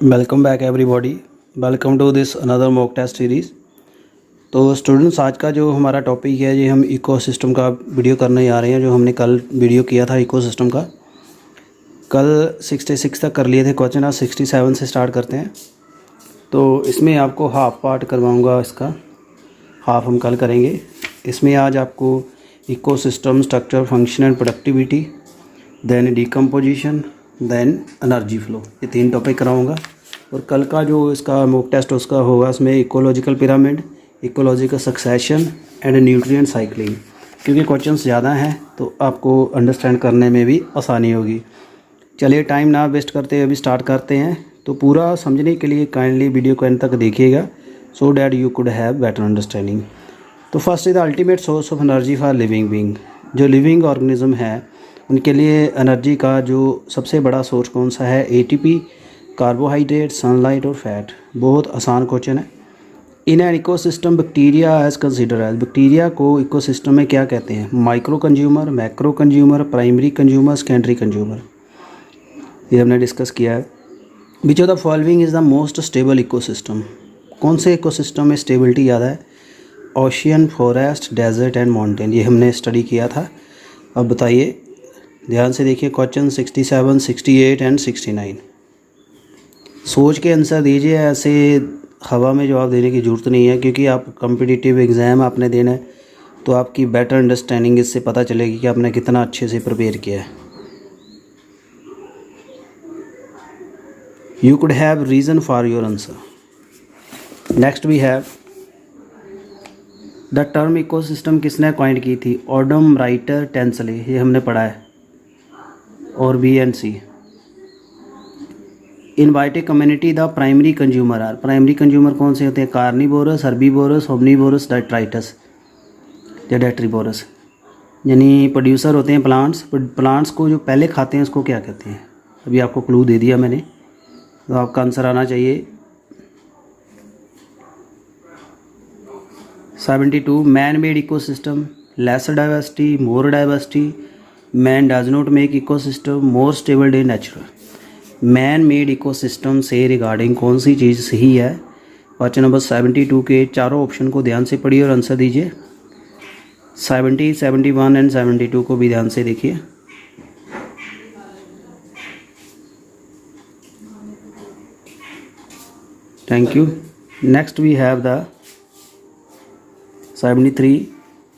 Welcome back everybody. Welcome to this another mock test series. तो students, आज का जो हमारा टॉपिक है ये हम इकोसिस्टम का वीडियो करने जा रहे हैं। जो हमने कल वीडियो किया था इकोसिस्टम का, कल 66 तक कर लिए थे क्वेश्चन। आज 67 से स्टार्ट करते हैं। तो इसमें आपको हाफ पार्ट करवाऊंगा, इसका हाफ हम कल करेंगे। इसमें आज आपको ecosystem structure, function and productivity, then decomposition, then energy flow, ये 3 टॉपिक कराऊंगा। और कल का जो इसका मॉक टेस्ट उसका होगा, इसमें ecological pyramid, ecological succession and nutrient cycling. क्योंकि क्वेश्चंस ज़्यादा हैं तो आपको अंडरस्टैंड करने में भी आसानी होगी। चलिए टाइम ना वेस्ट करते अभी स्टार्ट करते हैं। तो पूरा समझने के लिए काइंडली वीडियो को एंड तक देखिएगा, so that you could have better understanding. तो first is the ultimate source of energy for living being. जो लिविंग ऑर्गेनिज्म है उनके लिए एनर्जी का जो सबसे बड़ा सोर्स कौन सा है? एटीपी, कार्बोहाइड्रेट, सनलाइट और फैट। बहुत आसान क्वेश्चन है। In an ecosystem bacteria as consider as, bacteria को इकोसिस्टम में क्या कहते हैं? Micro consumer, macro consumer, primary consumer, secondary consumer. ये हमने डिस्कस किया है। Which of the following is the most stable ecosystem? कौन से इकोसिस्टम में स्टेबिलिटी ज़्यादा है? Ocean, forest, desert and mountain. ये हमने स्टडी किया था। अब बताइए, ध्यान से देखिए क्वेश्चन 67, 68 एंड 69। सोच के आंसर दीजिए, ऐसे हवा में जवाब देने की ज़रूरत नहीं है। क्योंकि आप कॉम्पिटिटिव एग्ज़ाम आपने देना है तो आपकी बेटर अंडरस्टैंडिंग इससे पता चलेगी कि आपने कितना अच्छे से प्रिपेयर किया है। You could have reason for your answer. Next we have the term ecosystem किसने कॉइंड की थी? Odum Reiter Tansley. ये हमने पढ़ा है। और B and C. In biotic community the primary consumer are. Primary consumer कौन से होते हैं? कार्निवोरस, हर्बीवोरस, ओमनीवोरस, डेट्राइटस या डेट्रीवोरस। यानी प्रोड्यूसर होते हैं प्लांट्स। प्लांट्स को जो पहले खाते हैं उसको क्या कहते हैं? अभी आपको क्लू दे दिया मैंने, तो आपका आंसर आना चाहिए 72। Man made ecosystem, lesser diversity, more diversity, man does not make ecosystem, more stable they natural. Man made ecosystem से रिगार्डिंग कौन सी चीज़ सही है? क्वेश्चन नंबर 72 के चारों ऑप्शन को ध्यान से पढ़िए और आंसर दीजिए। 70, 71 एंड 72 को भी ध्यान से देखिए। Thank you. Next we have the 73।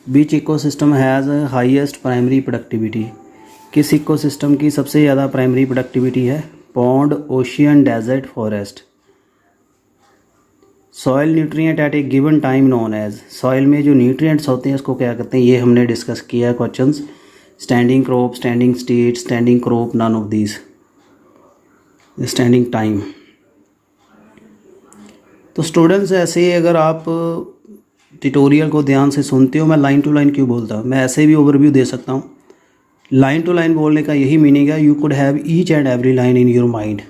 Which ecosystem has highest primary productivity. किस इकोसिस्टम की सबसे ज़्यादा प्राइमरी प्रोडक्टिविटी है? Pond, ocean, desert, forest. Soil nutrient at a given time known as. Soil में जो न्यूट्रिएंट्स होते हैं उसको क्या कहते हैं? ये हमने डिस्कस किया है questions. Standing crop, standing state, standing crop, none of these. Standing time. तो स्टूडेंट्स, ऐसे ही अगर आप ट्यूटोरियल को ध्यान से सुनते हो, मैं लाइन टू लाइन क्यों बोलता हूँ? मैं ऐसे भी ओवरव्यू दे सकता हूँ। लाइन टू लाइन बोलने का यही मीनिंग है, you could have each and every line in your mind.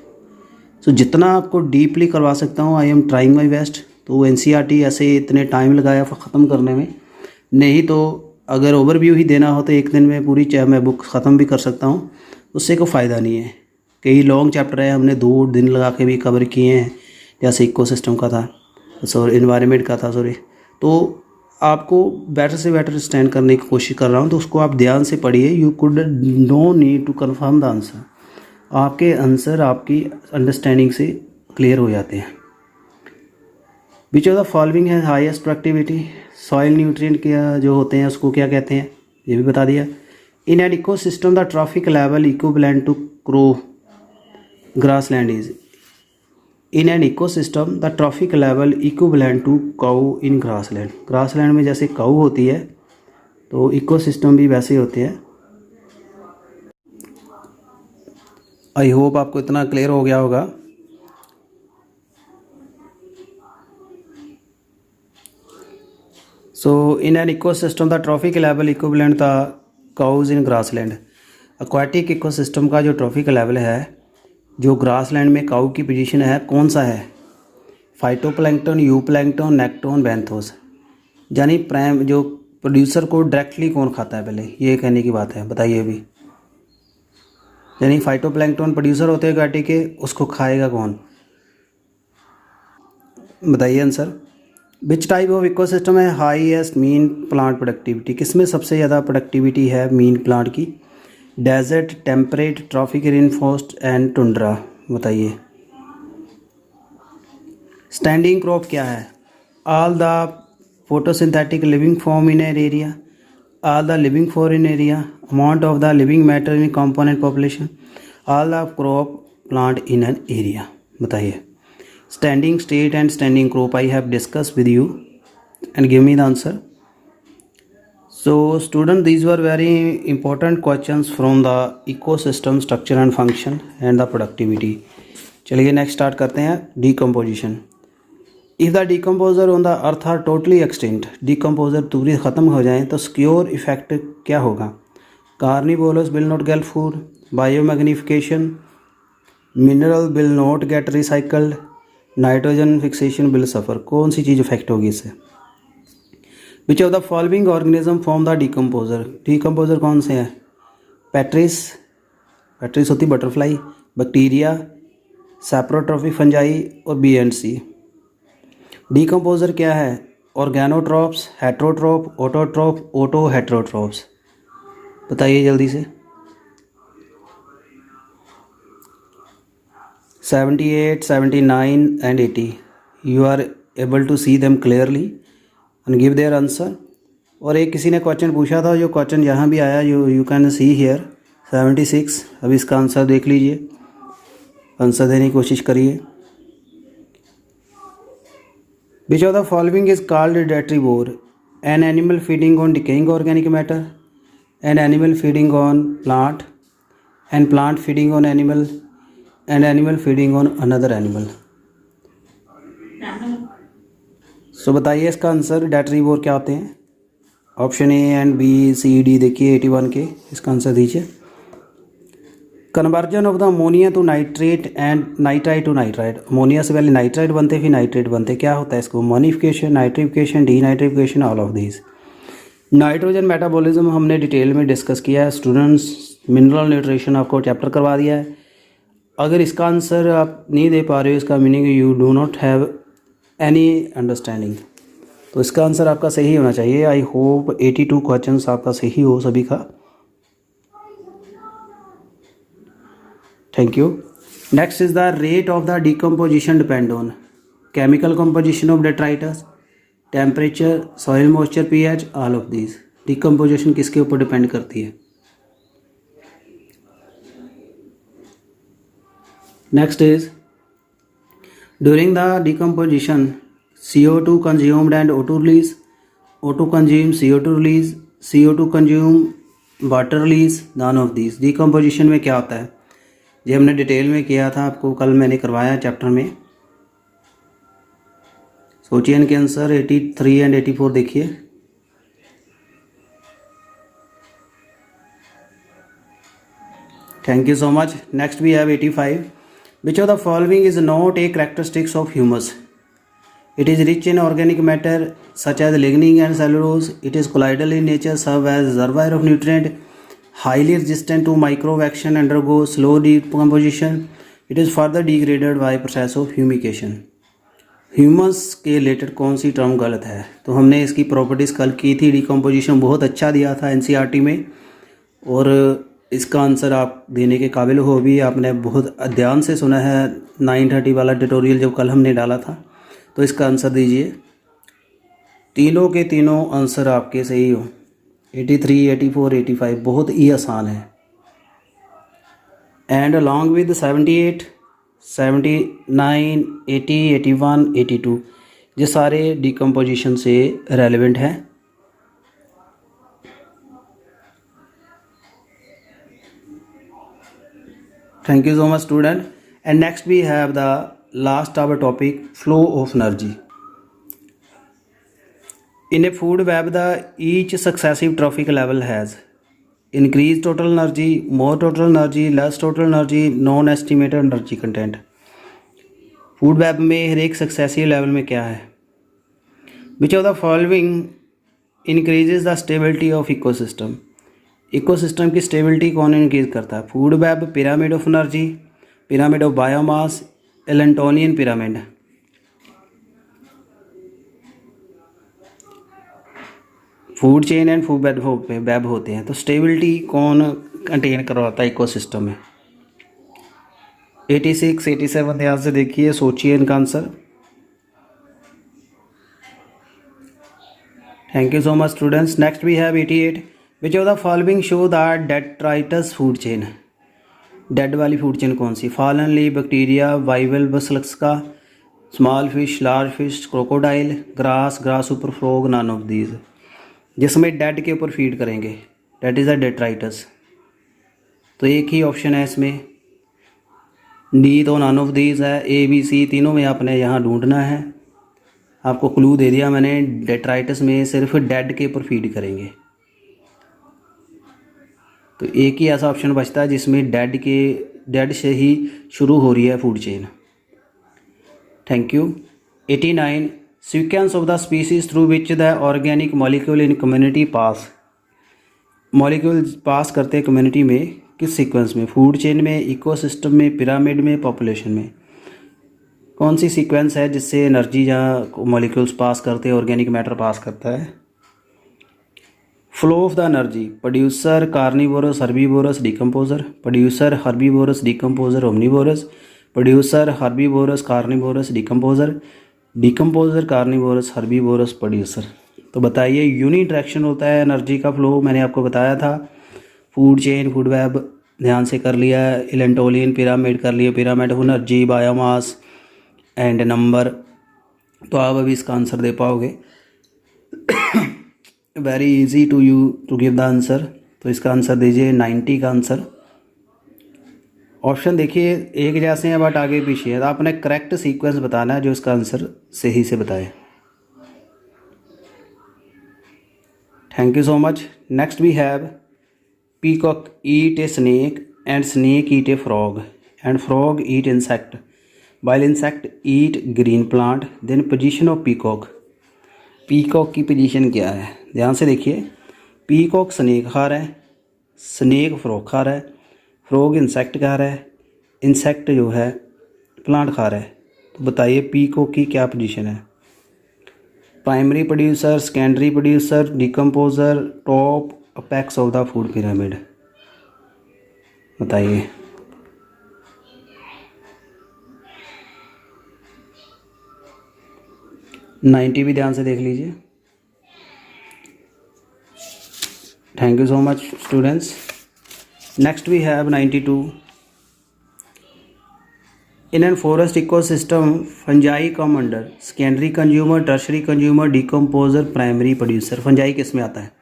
So जितना आपको डीपली करवा सकता हूँ, I am trying my best. तो एनसीईआरटी ऐसे इतने टाइम लगाया ख़त्म करने में, नहीं तो अगर ओवरव्यू ही देना हो तो एक दिन में पूरी मैं बुक ख़त्म भी कर सकता हूँ, उससे कोई फ़ायदा नहीं है। कई लॉन्ग चैप्टर है, हमने 2 दिन लगा के भी कवर किए हैं। जैसे इकोसिस्टम का था, सॉरी इन्वायरमेंट का था, सॉरी। तो आपको बेटर से बेटर स्टैंड करने की कोशिश कर रहा हूँ, तो उसको आप ध्यान से पढ़िए। You could no need to confirm the answer. आपके आंसर आपकी अंडरस्टैंडिंग से क्लियर हो जाते हैं। विच ऑफ द फॉलोइंग है हाईएस्ट प्रोडक्टिविटी? सॉइल न्यूट्रिएंट के जो होते हैं उसको क्या कहते हैं? ये भी बता दिया। In an ecosystem the trophic level equivalent to crow grassland is. In an ecosystem the trophic level equivalent to cow in grassland. Grassland में जैसे काऊ होती है तो इकोसिस्टम भी वैसे होते हैं। आई होप आपको इतना क्लियर हो गया होगा। So in an ecosystem the trophic level equivalent the cows in grassland. Aquatic ecosystem का जो ट्रॉफिक लेवल है, जो ग्रासलैंड में काऊ की पोजीशन है, कौन सा है? Phytoplankton, euplankton, nekton, benthos. यानी प्राइम जो प्रोड्यूसर को डायरेक्टली कौन खाता है? पहले ये कहने की बात है, बताइए अभी। यानी फाइटोप्लैंक्टन प्रोड्यूसर होते हैं घाटी के, उसको खाएगा कौन? बताइए answer. Which type of ecosystem है हाईएस्ट मीन प्लांट प्रोडक्टिविटी, किस में सबसे ज़्यादा प्रोडक्टिविटी है मीन प्लांट की? Desert, temperate, tropic rainforest and tundra, बताइए। स्टैंडिंग क्रॉप क्या है? All the photosynthetic living form in an area, all the living for in area, amount of the living matter in component population, all the crop plant in an area, बताइए। Standing state and standing crop I have discuss with you and give me the answer. So student, these were very important questions from the ecosystem structure and function and the productivity। चलिए next start करते हैं। Decomposition. If the decomposer on the earth are totally extinct, decomposer पूरी ख़त्म हो जाएं तो secure effect क्या होगा? Carnivorous will not get food, biomagnification, mineral will not get recycled, nitrogen fixation will suffer. कौन सी चीज़ इफेक्ट होगी इससे? Which of the following organism form the decomposer, decomposer कौन से हैं? पैट्रिस, पैट्रिस होती बटरफ्लाई, बैक्टीरिया, सैप्रोट्रोफिक फंजाई और बी एंड सी। डिकम्पोजर क्या है? ऑर्गेनोट्रॉप्स, हेट्रोट्रोप, ऑटोट्रोप, ऑटो हेट्रोट्रोप्स, बताइए जल्दी से। 78, 79 and 80, you are able to see them clearly and give their answer। और एक किसी ने क्वेश्चन पूछा था, जो क्वेश्चन यहाँ भी आया, यू कैन सी हियर 76। अब इसका आंसर देख लीजिए, आंसर देने की कोशिश करिए। Which of the following is called detritivore? An animal feeding on decaying organic matter, an animal feeding on plant, an plant feeding on animal, and animal feeding on another animal. So बताइए इसका answer. Detritivore क्या होते हैं? Option A and B C D देखिए 81 के, इसका answer दीजिए। Conversion of the ammonia to nitrate and nitrite to nitrite, ammonia से पहले नाइट्राइट बनते फिर नाइट्रेट बनते, क्या होता है इसको? Ammonification, nitrification, denitrification, all of these. Nitrogen metabolism हमने डिटेल में डिस्कस किया है स्टूडेंट्स, मिनरल न्यूट्रिशन आपको चैप्टर करवा दिया है। अगर इसका आंसर आप नहीं दे पा रहे हो, इसका meaning you do not have any understanding, तो इसका आंसर आपका सही होना चाहिए। आई होप 82 क्वेश्चंस आपका सही हो सभी का। Thank you. Next is the rate of the decomposition depend on chemical composition of detritus, temperature, soil moisture, pH, all of these. Decomposition किसके ऊपर डिपेंड करती है? Next is during the decomposition CO2 consumed and O2 release, O2 consume CO2 release, CO2 consume water release, none of these। decomposition में क्या होता है? ये हमने डिटेल में किया था, आपको कल मैंने करवाया चैप्टर में। सोचिए इनके आंसर। 83 एंड 84 देखिए। Thank you so much. Next we have 85। Which of the following is not a characteristics of humus? It is rich in organic matter such as lignin and cellulose. It is colloidal in nature, serve as reservoir of nutrient, highly resistant to microbe action, undergo slow decomposition. It is further degraded by process of humication। Humus के related कौन सी term गलत है? तो हमने इसकी properties कल की थी, डिकम्पोजिशन बहुत अच्छा दिया था एनसीईआरटी में, और इसका आंसर आप देने के काबिल हो भी। आपने बहुत ध्यान से सुना है 930 वाला ट्यूटोरियल जो कल हमने डाला था, तो इसका आंसर दीजिए। तीनों के तीनों आंसर आपके सही हो। 83, 84, 85 बहुत ही आसान है। एंड अलॉन्ग विद 78, 79, 80, 81, 82 ये सारे डिकम्पोजिशन से रेलेवेंट हैं। Thank you so much student। and next we have the last our topic, flow of energy in a food web। the each successive trophic level has increased total energy, more total energy, less total energy, non estimated energy content। Food web में हर एक successive level में क्या है? Which of the following increases the stability of ecosystem, ecosystem की stability कौन increase करता है? Food web, pyramid of energy, pyramid of biomass, Eltonian pyramid. Food chain and food web होते हैं। तो स्टेबिलिटी कौन कंटेन करवाता है इकोसिस्टम में? 86, 87 ध्यान से देखिए, सोचिए इनका answer. Thank you so much students. Next we have 88, which of the following show the detritus food chain. Dead वाली फूड चेन कौन सी? फॉलन लीफ, बैक्टीरिया, वाइवल बसलक्स का, small fish, large fish, crocodile, grass, grass ऊपर, frog, none of these. जिसमें dead के ऊपर feed करेंगे, डेट इज़ अ डेट्राइटस। तो एक ही ऑप्शन है इसमें, डी तो नन ऑफ दीज है। ए बी सी तीनों में आपने यहाँ ढूंढना है। आपको क्लू दे दिया मैंने, डेट्राइटस में सिर्फ डेड के ऊपर फीड करेंगे। तो एक ही ऐसा ऑप्शन बचता है जिसमें डेड से ही शुरू हो रही है food chain. Thank you. 89, sequence of the species through which the organic molecule in community pass. Molecule pass करते हैं कम्युनिटी में, किस सीक्वेंस में? फूड चेन में, इकोसिस्टम में, पिरामिड में, पॉपुलेशन में। कौन सी सीक्वेंस है जिससे एनर्जी जहाँ मॉलिक्यूल्स पास करते हैं, ऑर्गेनिक मैटर पास करता है? Flow of the energy, producer, carnivorous, herbivorous, decomposer. Producer, herbivorous, decomposer, omnivorous. Producer, herbivorous, carnivorous, decomposer. Decomposer, carnivorous, herbivorous, producer. तो बताइए, यूनि डायरेक्शन होता है एनर्जी का फ्लो, मैंने आपको बताया था। फूड चेन, फूड वेब ध्यान से कर लिया, इलेंटोलियन पिरामिड कर लिया, pyramid of energy, biomass and number. तो आप अभी इसका आंसर दे पाओगे। Very easy to you to give the answer. तो इसका आंसर दीजिए 90 का आंसर। ऑप्शन देखिए एक जैसे हैं बट आगे पीछे है, तो आपने करेक्ट सीक्वेंस बताना है जो इसका आंसर सही से बताए। Thank you so much. Next we have peacock eat a snake and snake eat a frog and frog eat insect while insect eat green plant, then position of peacock। Peacock की position क्या है? ध्यान से देखिए, peacock snake खा रहा है, snake frog खा रहा है, फ्रॉग इंसेक्ट खा रहा है, इंसेक्ट जो है प्लांट खा रहा है। तो बताइए पीकॉक की क्या पोजीशन है? Primary producer, secondary producer, decomposer, top, apex of the food pyramid. बताइए। नाइन्टी भी ध्यान से देख लीजिए। Thank you so much students. Next we have 92, in an forest ecosystem fungi come under secondary consumer, tertiary consumer, decomposer, primary producer. Fungi किस में आता है?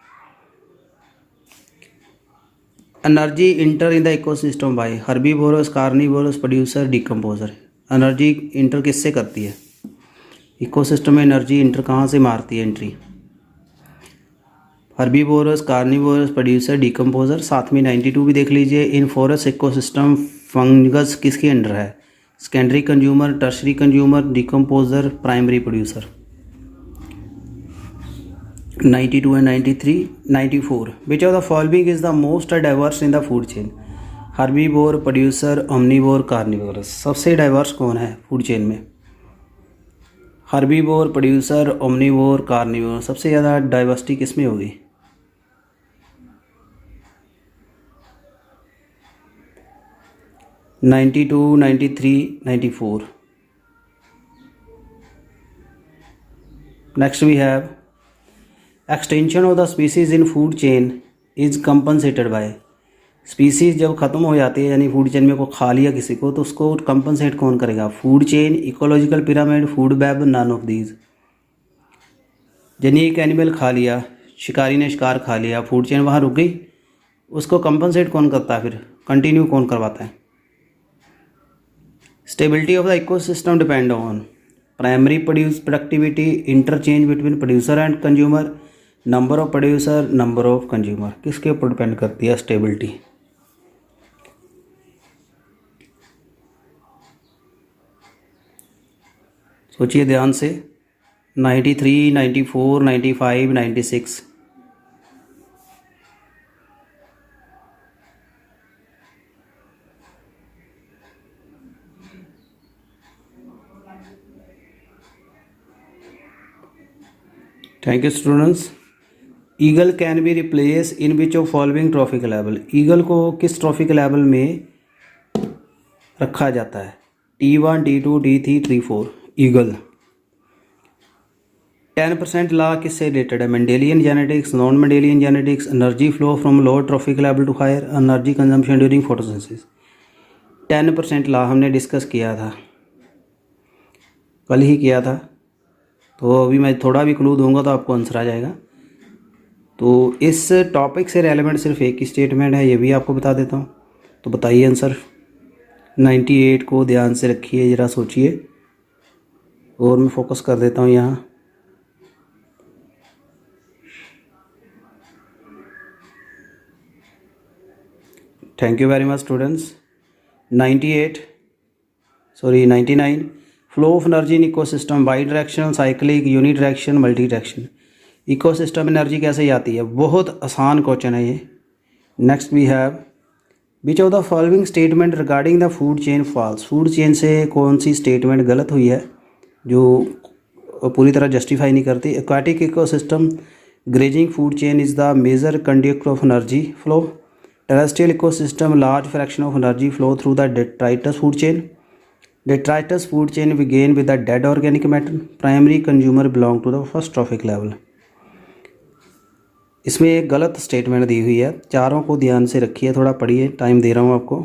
Energy enter in the ecosystem by herbivorous, carnivorous, producer, decomposer. Energy enter किससे करती है? Ecosystem में energy inter कहाँ से मारती है entry? Herbivorous, carnivorous, producer, decomposer. साथ में 92 भी देख लीजिए, इन फॉरेस्ट इकोसिस्टम फंगस किसके अंडर है? Secondary consumer, tertiary consumer, decomposer, primary producer. 92 and 93। 94, which of the following is the most diverse in the food chain? Herbivore, producer, omnivore, carnivorous. सबसे diverse कौन है फूड चेन में? Herbivore, producer, omnivore, carnivore. सबसे ज़्यादा diversity किस में होगी? Ninety two, 93, 94। Next we have extension of the species in food chain is compensated by. Species जब ख़त्म हो जाती है, यानी फूड चेन में को खा लिया किसी को, तो उसको कंपनसेट कौन करेगा? Food chain, ecological pyramid, food web, none of these. यानी एक एनिमल खा लिया, शिकारी ने शिकार खा लिया, फूड चेन वहाँ रुक गई, उसको कंपनसेट कौन करता है? फिर कंटिन्यू कौन करवाता है? Stability of the ecosystem depend on primary productivity, interchange between producer and consumer, number of producer, number of consumer. किसके ऊपर डिपेंड करती है स्टेबिलिटी? सोचिए ध्यान से। 93, 94, 95, 96। Thank you students. Eagle can be replace in which of following trophic level. Eagle को किस trophic level में रखा जाता है? T1, T2, T3, T4। Eagle. 10% law किससे रिलेटेड है? Mendelian genetics, non Mendelian genetics, energy flow from lower trophic level to higher, energy consumption during photosynthesis. 10% law हमने discuss किया था, कल ही किया था, तो अभी मैं थोड़ा भी क्लू दूंगा तो आपको आंसर आ जाएगा। तो इस टॉपिक से रेलेवेंट सिर्फ एक ही स्टेटमेंट है, ये भी आपको बता देता हूँ। तो बताइए आंसर। 98 को ध्यान से रखिए, ज़रा सोचिए, और मैं फोकस कर देता हूँ यहाँ। Thank you very much students. 99 flow of energy in ecosystem, bidirectional, cyclic, unidirection, multidirection. Ecosystem energy कैसे आती है? बहुत आसान क्वेश्चन है ये। Next we have which of the following statement regarding the food chain false. Food chain से कौन सी statement गलत हुई है जो पूरी तरह जस्टिफाई नहीं करती? Aquatic ecosystem grazing food chain is the major conductor of energy flow. Terrestrial ecosystem large fraction of energy flow through the detritus food chain. Detritus food chain begin with the dead organic matter. Primary consumer belong to the first trophic level. इसमें एक गलत statement दी हुई है, चारों को ध्यान से रखिए, थोड़ा पढ़िए, टाइम दे रहा हूँ आपको।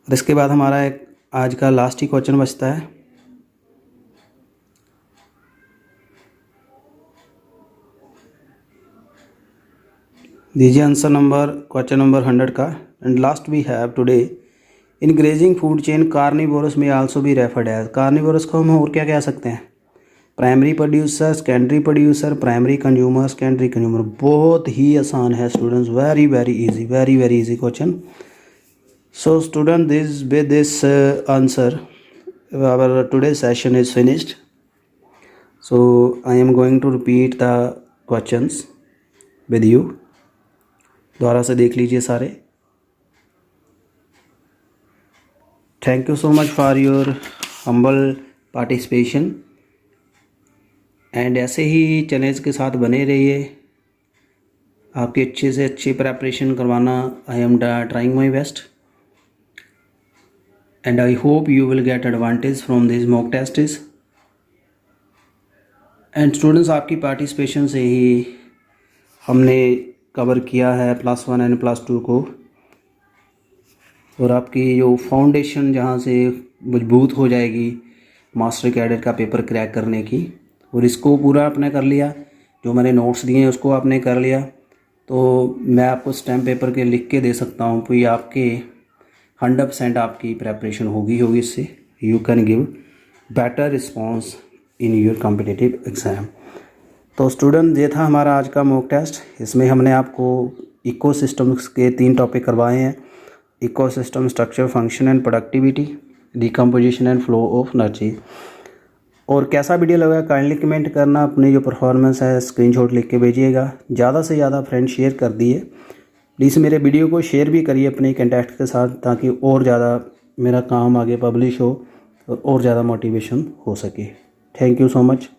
और इसके बाद हमारा एक आज का लास्ट ही क्वेश्चन बचता है। दीजिए आंसर नंबर क्वेश्चन नंबर 100 का। And last we have today in grazing food chain carnivorous में आल्सो भी रेफर्ड एज। कार्निवोरस को हम और क्या कह सकते हैं? Primary producer, secondary producer, primary consumer, secondary consumer. बहुत ही आसान है students, very very easy, very very easy question. So student, this with this answer our today's session is finished. So I am going to repeat the questions with you. दोबारा से देख लीजिए सारे। Thank you so much for your humble participation, and ऐसे ही challenge के साथ बने रहिए। आपकी अच्छे से अच्छी प्रेपरेशन करवाना, आई am trying my best, and I hope you will get advantage from these mock tests. and students, आपकी पार्टिसिपेशन से ही हमने कवर किया है +1 एंड +2 को, और आपकी जो फाउंडेशन जहाँ से मजबूत हो जाएगी मास्टर कैडेट का पेपर क्रैक करने की, और इसको पूरा आपने कर लिया, जो मैंने नोट्स दिए हैं उसको आपने कर लिया, तो मैं आपको स्टैम्प पेपर के लिख के दे सकता हूँ कि आपके 100% आपकी प्रेपरेशन होगी इससे। You can give better response in your competitive exam. तो स्टूडेंट, ये था हमारा आज का मॉक टेस्ट। इसमें हमने आपको इकोसिस्टम्स के 3 टॉपिक करवाए हैं: ecosystem structure, function and productivity, decomposition and flow of energy. और कैसा वीडियो लगा काइंडली कमेंट करना, अपनी जो परफॉर्मेंस है स्क्रीनशॉट लिख के भेजिएगा। ज़्यादा से ज़्यादा फ्रेंड शेयर कर दिए, प्लीज़ मेरे वीडियो को शेयर भी करिए अपने कॉन्टैक्ट के साथ, ताकि और ज़्यादा मेरा काम आगे पब्लिश हो और ज़्यादा मोटिवेशन हो सके। Thank you so much.